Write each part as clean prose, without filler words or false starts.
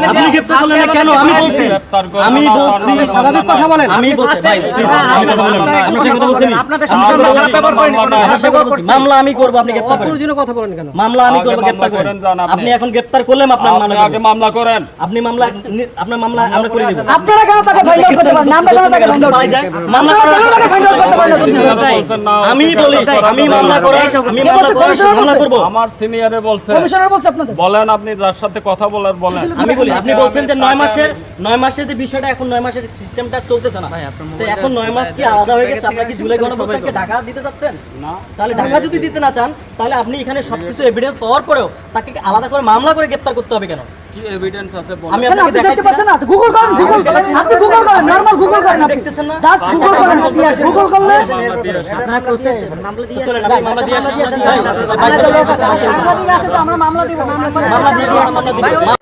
আপনি গ্রেফতার করলেন না কেন? আমি বলছি স্বাভাবিক কথা বলেন। আমি বলছি ভাই প্লিজ আমি কথা বলেন না। আপনার সাথে কথা বলছি আমি। আপনাদের সমস্যা মামলা পেপার করেন কোন মামলা আমি করব, আপনি গ্রেফতার করেন। অপ্রয়োজনীয় কথা বলেন কেন? মামলা আমি করব, গ্রেফতার করেন। আপনি এখন গ্রেফতার করলেন, আপনার মামলা আগে মামলা করেন। আপনি মামলা আপনার মামলা আমরা করে দেব। আপনারা কেন তাকে ফাইন্ড আউট করতে পারেন? নামটা কেন তাকে ফাইন্ড আউট পাই যায় মামলা করার তাকে ফাইন্ড আউট করতে পারেন না? আমি বলি আমি মামলা করার আমি মামলা করব। আমার সিনিয়রে বলছে, কমিশনার বলছে আপনাদের বলেন আপনি যার সাথে কথা বলার বলেন। আমি বলি আপনি বলছেন যে 9 মাসের যে বিষয়টা, এখন 9 মাসের সিস্টেমটা চলতেছে না। তো এখন 9 মাস কি আলাদা হয়ে গেছে? আপনারা কি জুলাই গণঅভ্যুত্থানকে ঢাকা দিতে যাচ্ছেন? না, তাহলে ঢাকা যদি দিতে না চান, তাহলে আপনি এখানে সবকিছু এভিডেন্স পাওয়ার পরেও তাকে আলাদা করে মামলা করে গ্রেফতার করতে হবে কেন? কি এভিডেন্স আছে বলেন। আমি কেন আপনাকে আপনি দেখতে দেখাচ্ছি পাচ্ছেন না? গুগল করেন, গুগল করেন, আপনি গুগল করেন, নরমাল গুগল করেন, আপনি দেখতেছেন না? জাস্ট গুগল করেন, গুগল করলে আপনারা প্রসেস মামলা দিয়ে চলেন, আমি মামলা দিয়ে আসছি। আমাদের লোক আছে, সাংবাদিক আছে, তো আমরা মামলা দিব, মামলা দিয়ে দিন, মামলা দিয়ে দিন।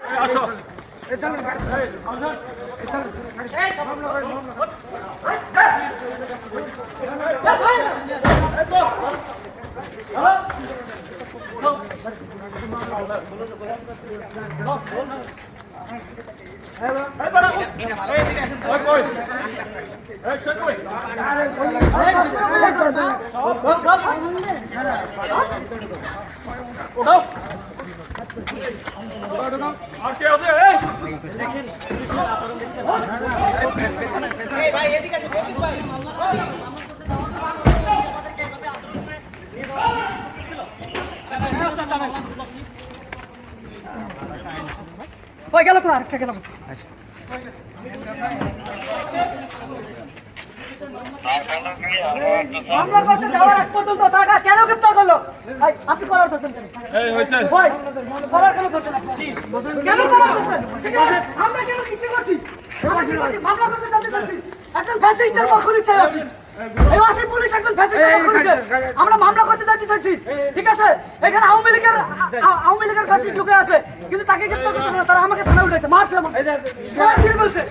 কই গেল? কোন আরেকটা গেল? মামলা করতে যাওয়ার আগ পর্যন্ত তারা কেন গ্রেফতার করলো? এই, আপনি করার ধরছেন কেন? এই হইছে ভাই, করার কেন ধরছেন আপনি? কেন করার ধরছেন? ঠিক আছে, আমরা কেন কি করছি? আমরা কি করছি? মামলা করতে যাতে চাচ্ছি। একজন ফ্যাসিস্টের পক্ষে চাই আছি। এই ওয়াসি পুলিশ একজন ফ্যাসিস্টের পক্ষে আমরা মামলা করতে যাতে চাইছি। ঠিক আছে, এখানে আওয়ামী লীগের ফ্যাসিস্ট লোকে আছে, কিন্তু তাকে গ্রেফতার করতেছে না। তারা আমাকে থানায় উঠেছে, মারছে আমাকে। কি বলছে?